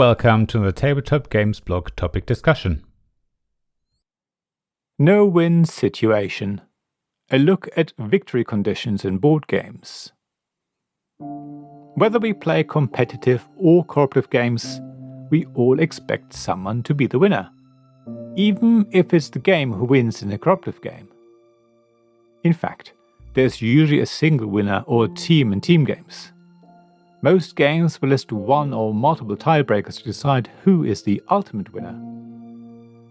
welcome to the Tabletop Games blog topic discussion. No-win situation. A look at victory conditions in board games. Whether we play competitive or cooperative games, we all expect someone to be the winner, even if it's the game who wins in a cooperative game. In fact, there's usually a single winner or a team in team games. Most games will list one or multiple tiebreakers to decide who is the ultimate winner.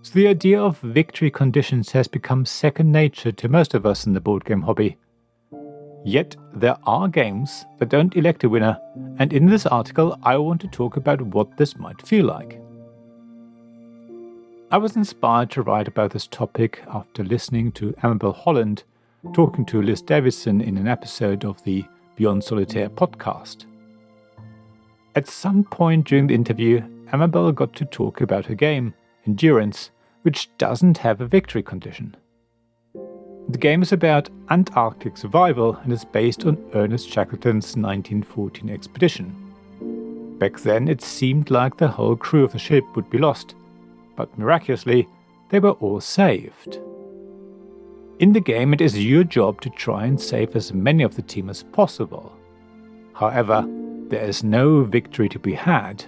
So the idea of victory conditions has become second nature to most of us in the board game hobby. Yet there are games that don't elect a winner, and in this article I want to talk about what this might feel like. I was inspired to write about this topic after listening to Amabel Holland talking to Liz Davison in an episode of the Beyond Solitaire podcast. At some point during the interview, Amabel got to talk about her game, Endurance, which doesn't have a victory condition. The game is about Antarctic survival and is based on Ernest Shackleton's 1914 expedition. Back then it seemed like the whole crew of the ship would be lost, but miraculously they were all saved. In the game it is your job to try and save as many of the team as possible. However, there is no victory to be had.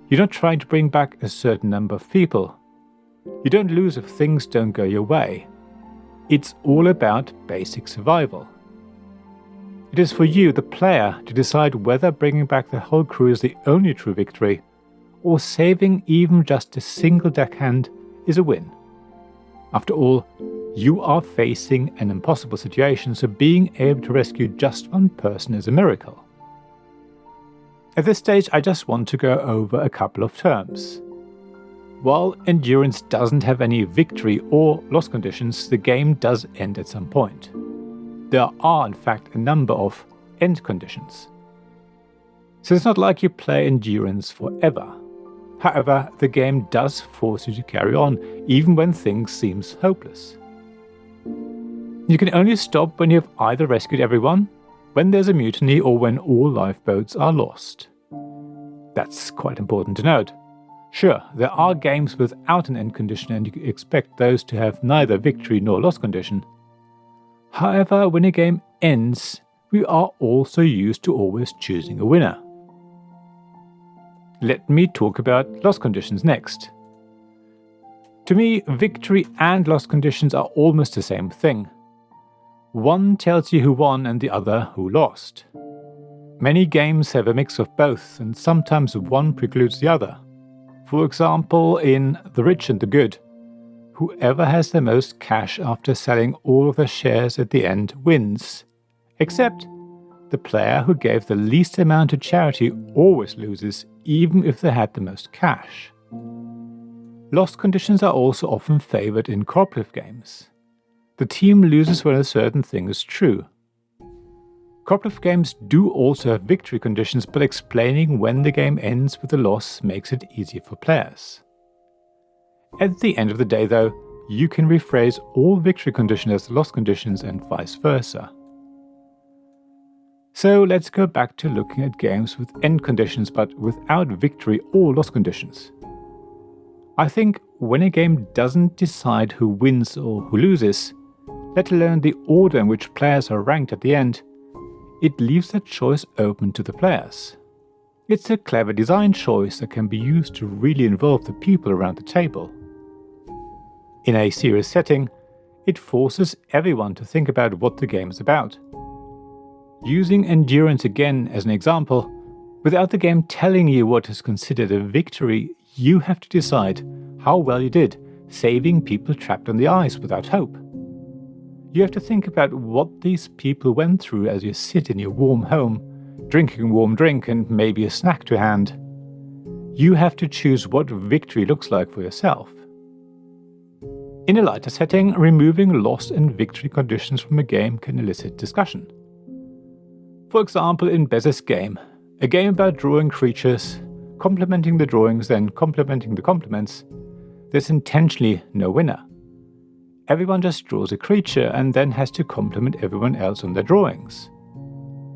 You're not trying to bring back a certain number of people. You don't lose if things don't go your way. It's all about basic survival. It is for you, the player, to decide whether bringing back the whole crew is the only true victory, or saving even just a single deckhand is a win. After all, you are facing an impossible situation, so being able to rescue just one person is a miracle. At this stage, I just want to go over a couple of terms. While Endurance doesn't have any victory or loss conditions, the game does end at some point. There are, in fact, a number of end conditions. So it's not like you play Endurance forever. However, the game does force you to carry on, even when things seem hopeless. You can only stop when you have either rescued everyone, when there's a mutiny, or when all lifeboats are lost. That's quite important to note. Sure, there are games without an end condition and you expect those to have neither victory nor loss condition. However, when a game ends, we are also used to always choosing a winner. Let me talk about loss conditions next. To me, victory and loss conditions are almost the same thing. One tells you who won and the other who lost. Many games have a mix of both, and sometimes one precludes the other. For example, in The Rich and the Good, whoever has the most cash after selling all of their shares at the end wins, except the player who gave the least amount to charity always loses, even if they had the most cash. Loss conditions are also often favored in cooperative games. The team loses when a certain thing is true. Cooperative games do also have victory conditions, but explaining when the game ends with a loss makes it easier for players. At the end of the day, though, you can rephrase all victory conditions as loss conditions and vice versa. So let's go back to looking at games with end conditions but without victory or loss conditions. I think when a game doesn't decide who wins or who loses, let alone the order in which players are ranked at the end, it leaves that choice open to the players. It's a clever design choice that can be used to really involve the people around the table. In a serious setting, it forces everyone to think about what the game is about. Using Endurance again as an example, without the game telling you what is considered a victory, you have to decide how well you did, saving people trapped on the ice without hope. You have to think about what these people went through as you sit in your warm home, drinking a warm drink and maybe a snack to hand. You have to choose what victory looks like for yourself. In a lighter setting, removing loss and victory conditions from a game can elicit discussion. For example, in Bez's game, a game about drawing creatures, complementing the drawings, then complementing the complements, there's intentionally no winner. Everyone just draws a creature and then has to complement everyone else on their drawings.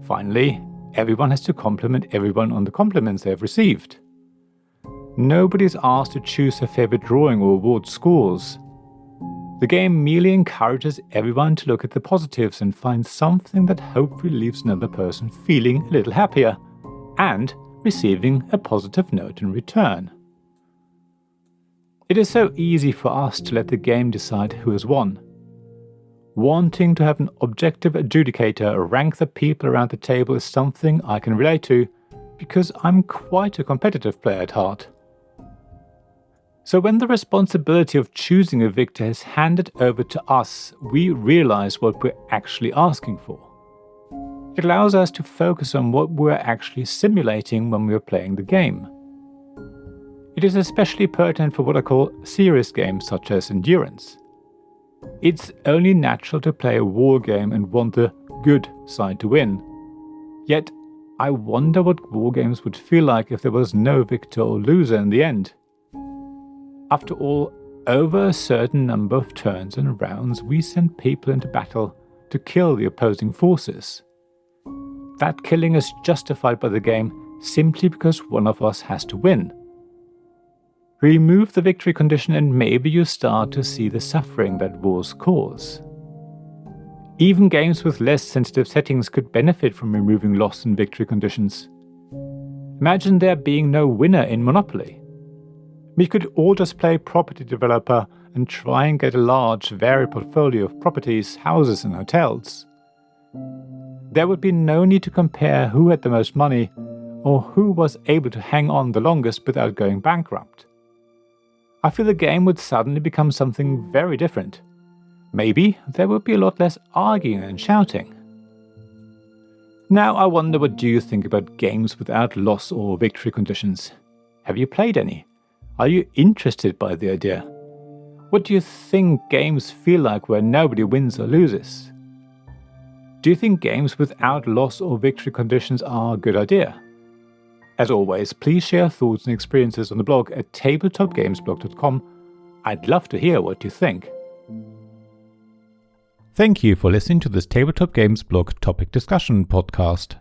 Finally, everyone has to compliment everyone on the compliments they have received. Nobody's asked to choose their favorite drawing or award scores. The game merely encourages everyone to look at the positives and find something that hopefully leaves another person feeling a little happier and receiving a positive note in return. It is so easy for us to let the game decide who has won. Wanting to have an objective adjudicator rank the people around the table is something I can relate to, because I'm quite a competitive player at heart. So when the responsibility of choosing a victor is handed over to us, we realize what we're actually asking for. It allows us to focus on what we're actually simulating when we're playing the game. It is especially pertinent for what I call serious games such as endurance. It's only natural to play a war game and want the good side to win. Yet, I wonder what war games would feel like if there was no victor or loser in the end. After all, over a certain number of turns and rounds, we send people into battle to kill the opposing forces. That killing is justified by the game simply because one of us has to win. Remove the victory condition and maybe you start to see the suffering that wars cause. Even games with less sensitive settings could benefit from removing loss and victory conditions. Imagine there being no winner in Monopoly. We could all just play property developer and try and get a large, varied portfolio of properties, houses and hotels. There would be no need to compare who had the most money or who was able to hang on the longest without going bankrupt. I feel the game would suddenly become something very different. Maybe there would be a lot less arguing and shouting. Now I wonder, what do you think about games without loss or victory conditions? Have you played any? Are you interested by the idea? What do you think games feel like where nobody wins or loses? Do you think games without loss or victory conditions are a good idea? As always, please share thoughts and experiences on the blog at tabletopgamesblog.com. I'd love to hear what you think. Thank you for listening to this Tabletop Games Blog topic discussion podcast.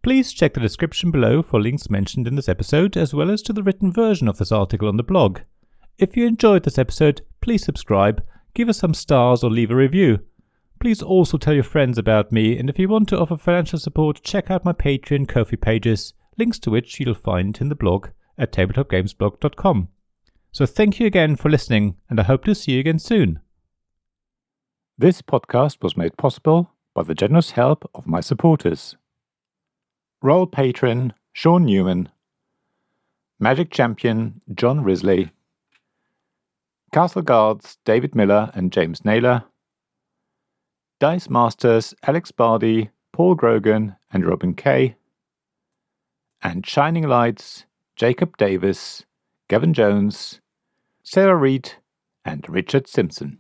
Please check the description below for links mentioned in this episode, as well as to the written version of this article on the blog. If you enjoyed this episode, please subscribe, give us some stars or leave a review. Please also tell your friends about me, and if you want to offer financial support, check out my Patreon and Ko-fi pages, links to which you'll find in the blog at tabletopgamesblog.com. So thank you again for listening, and I hope to see you again soon. This podcast was made possible by the generous help of my supporters. Royal Patron Sean Newman, Magic Champion John Risley, Castle Guards David Miller and James Naylor, Dice Masters Alex Bardi, Paul Grogan and Robin Kay, and Shining Lights Jacob Davis, Gavin Jones, Sarah Reed and Richard Simpson.